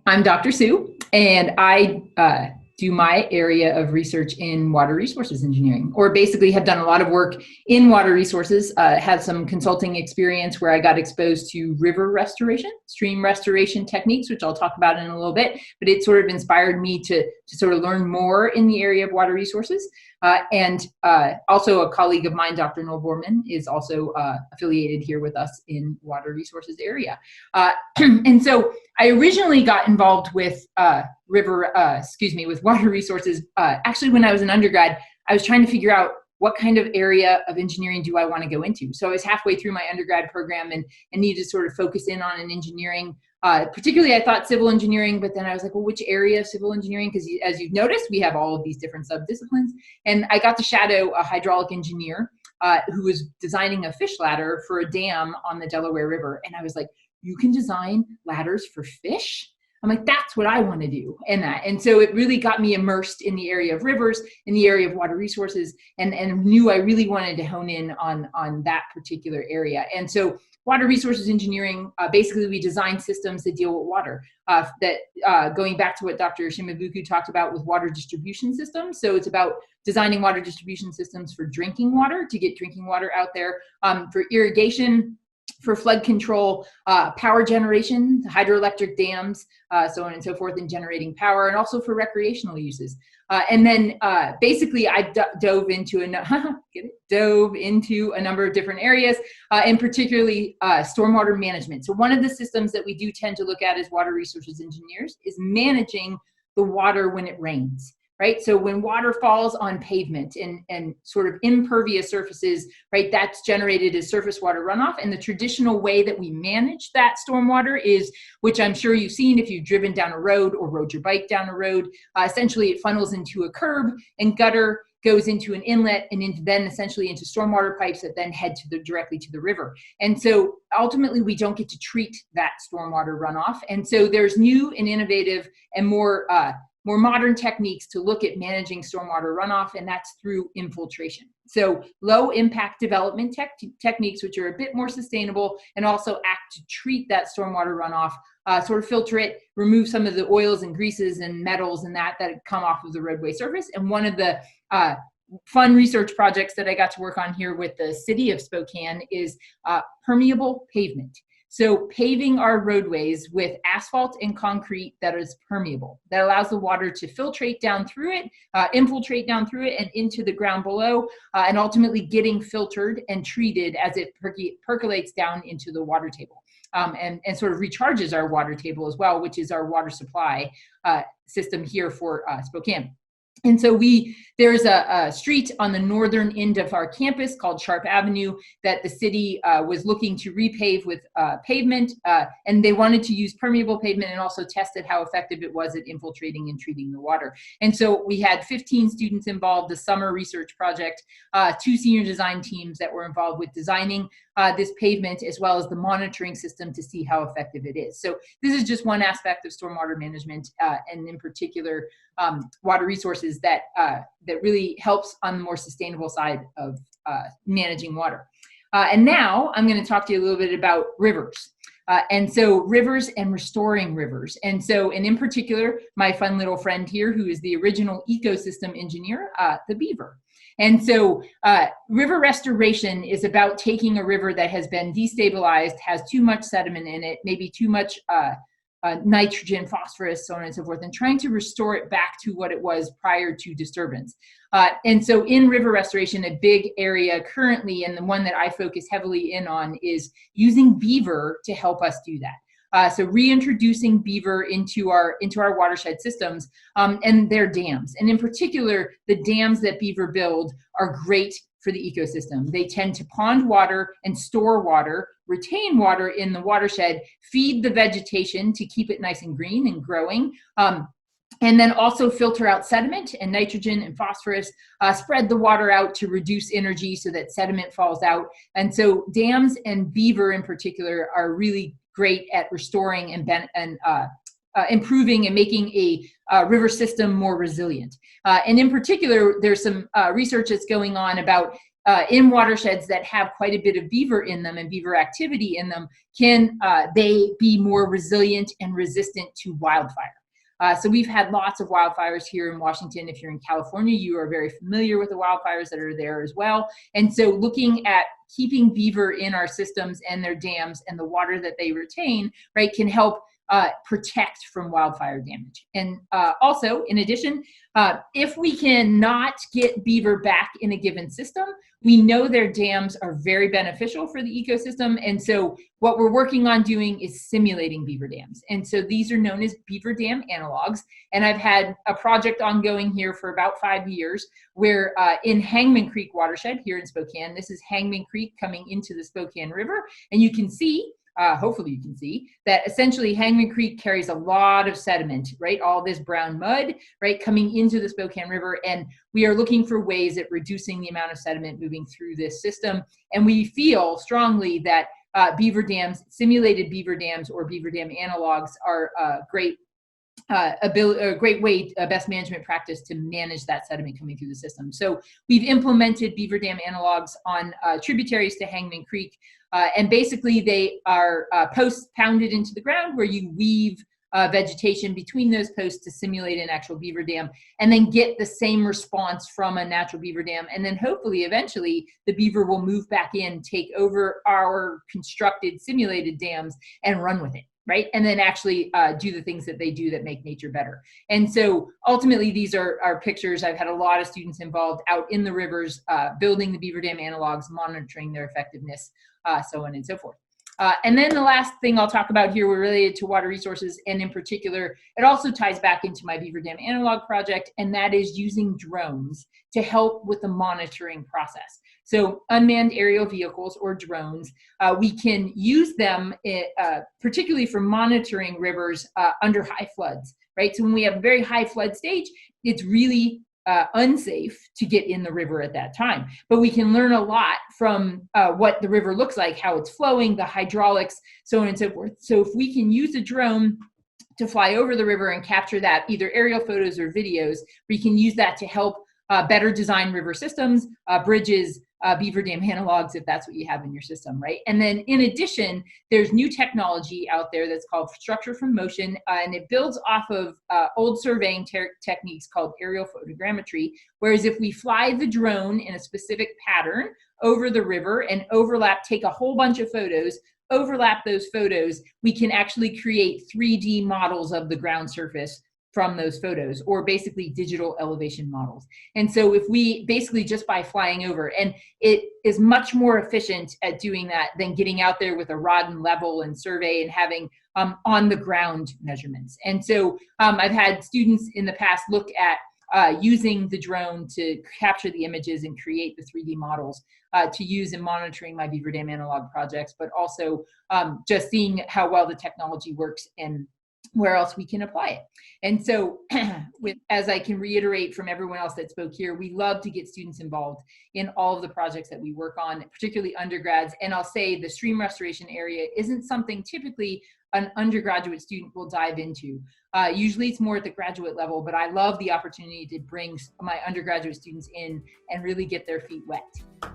I'm Dr. Sue, and I do my area of research in water resources engineering, or basically have done a lot of work in water resources, have some consulting experience where I got exposed to river restoration, stream restoration techniques, which I'll talk about in a little bit, but it sort of inspired me to sort of learn more in the area of water resources. And also a colleague of mine, Dr. Noel Borman, is also affiliated here with us in water resources area. And so I originally got involved with with water resources. Actually, when I was an undergrad, I was trying to figure out what kind of area of engineering do I want to go into. So I was halfway through my undergrad program and needed to sort of focus in on an engineering. Particularly, I thought civil engineering, but then I was like, well, which area of civil engineering? Because as you've noticed, we have all of these different subdisciplines. And I got to shadow a hydraulic engineer who was designing a fish ladder for a dam on the Delaware River. And I was like, you can design ladders for fish? I'm like, that's what I want to do. And so it really got me immersed in the area of rivers, in the area of water resources, and knew I really wanted to hone in on that particular area. And so water resources engineering, basically we design systems that deal with water, going back to what Dr. Shimabuku talked about with water distribution systems. So it's about designing water distribution systems for drinking water, to get drinking water out there, for irrigation, for flood control, power generation, hydroelectric dams, so on and so forth, and generating power, and also for recreational uses. And then basically I dove into a number of different areas, and particularly stormwater management. So one of the systems that we do tend to look at as water resources engineers is managing the water when it rains. Right? So when water falls on pavement and sort of impervious surfaces, right, that's generated as surface water runoff. And the traditional way that we manage that stormwater is, which I'm sure you've seen if you've driven down a road or rode your bike down a road, essentially it funnels into a curb and gutter, goes into an inlet, and then essentially into stormwater pipes that then head directly to the river. And so ultimately we don't get to treat that stormwater runoff. And so there's new and innovative and more modern techniques to look at managing stormwater runoff, and that's through infiltration. So low impact development techniques, which are a bit more sustainable and also act to treat that stormwater runoff, sort of filter it, remove some of the oils and greases and metals and that come off of the roadway surface. And one of the fun research projects that I got to work on here with the city of Spokane is permeable pavement. So paving our roadways with asphalt and concrete that is permeable, that allows the water to filtrate down through it, infiltrate down through it and into the ground below, and ultimately getting filtered and treated as it percolates down into the water table, and sort of recharges our water table as well, which is our water supply system here for Spokane. And so there's a street on the northern end of our campus called Sharp Avenue that the city was looking to repave with pavement, and they wanted to use permeable pavement and also tested how effective it was at infiltrating and treating the water. And so we had 15 students involved, the summer research project, 2 senior design teams that were involved with designing this pavement, as well as the monitoring system to see how effective it is. So this is just one aspect of stormwater management, and in particular, water resources that really helps on the more sustainable side of managing water. And now I'm going to talk to you a little bit about rivers. And so rivers and restoring rivers. And in particular, my fun little friend here, who is the original ecosystem engineer, the beaver. And so river restoration is about taking a river that has been destabilized, has too much sediment in it, maybe too much nitrogen, phosphorus, so on and so forth, and trying to restore it back to what it was prior to disturbance. And so in river restoration, a big area currently, and the one that I focus heavily in on, is using beaver to help us do that. So reintroducing beaver into our watershed systems, and their dams. And in particular, the dams that beaver build are great for the ecosystem. They tend to pond water and store water, retain water in the watershed, feed the vegetation to keep it nice and green and growing, and then also filter out sediment and nitrogen and phosphorus, spread the water out to reduce energy so that sediment falls out. And so dams and beaver in particular are really great at restoring and improving and making a river system more resilient. And in particular, there's some research that's going on about in watersheds that have quite a bit of beaver in them and beaver activity in them, can they be more resilient and resistant to wildfire? So we've had lots of wildfires here in Washington. If you're in California, you are very familiar with the wildfires that are there as well. And so looking at keeping beaver in our systems and their dams and the water that they retain, right, can help protect from wildfire damage. And also, in addition, if we cannot get beaver back in a given system, we know their dams are very beneficial for the ecosystem. And so what we're working on doing is simulating beaver dams. And so these are known as beaver dam analogs. And I've had a project ongoing here for about 5 years where in Hangman Creek watershed here in Spokane, this is Hangman Creek coming into the Spokane River. And you can see, hopefully you can see, that essentially Hangman Creek carries a lot of sediment, right? All this brown mud, right, coming into the Spokane River. And we are looking for ways at reducing the amount of sediment moving through this system. And we feel strongly that beaver dams, simulated beaver dams or beaver dam analogs are a great way, best management practice to manage that sediment coming through the system. So we've implemented beaver dam analogs on tributaries to Hangman Creek. And basically they are posts pounded into the ground where you weave vegetation between those posts to simulate an actual beaver dam and then get the same response from a natural beaver dam. And then hopefully eventually the beaver will move back in, take over our constructed simulated dams and run with it, right? And then actually do the things that they do that make nature better. And so ultimately these are pictures. I've had a lot of students involved out in the rivers, building the beaver dam analogs, monitoring their effectiveness, so on and so forth. And then the last thing I'll talk about here, we're related to water resources, and in particular, it also ties back into my beaver dam analog project, and that is using drones to help with the monitoring process. So unmanned aerial vehicles or drones, we can use them particularly for monitoring rivers under high floods, right? So when we have a very high flood stage, it's really unsafe to get in the river at that time. But we can learn a lot from what the river looks like, how it's flowing, the hydraulics, so on and so forth. So if we can use a drone to fly over the river and capture that, either aerial photos or videos, we can use that to help better design river systems, bridges, beaver dam analogs, if that's what you have in your system, right? And then in addition, there's new technology out there that's called structure from motion, and it builds off of old surveying techniques called aerial photogrammetry, whereas if we fly the drone in a specific pattern over the river and take a whole bunch of photos, overlap those photos, we can actually create 3D models of the ground surface from those photos, or basically digital elevation models. And so if we basically just by flying over, and it is much more efficient at doing that than getting out there with a rod and level and survey and having on the ground measurements. And so I've had students in the past look at using the drone to capture the images and create the 3D models to use in monitoring my beaver dam analog projects, but also just seeing how well the technology works and where else we can apply it. And so as I can reiterate from everyone else that spoke here, we love to get students involved in all of the projects that we work on, particularly undergrads. And I'll say the stream restoration area isn't something typically an undergraduate student will dive into. Usually it's more at the graduate level, but I love the opportunity to bring my undergraduate students in and really get their feet wet.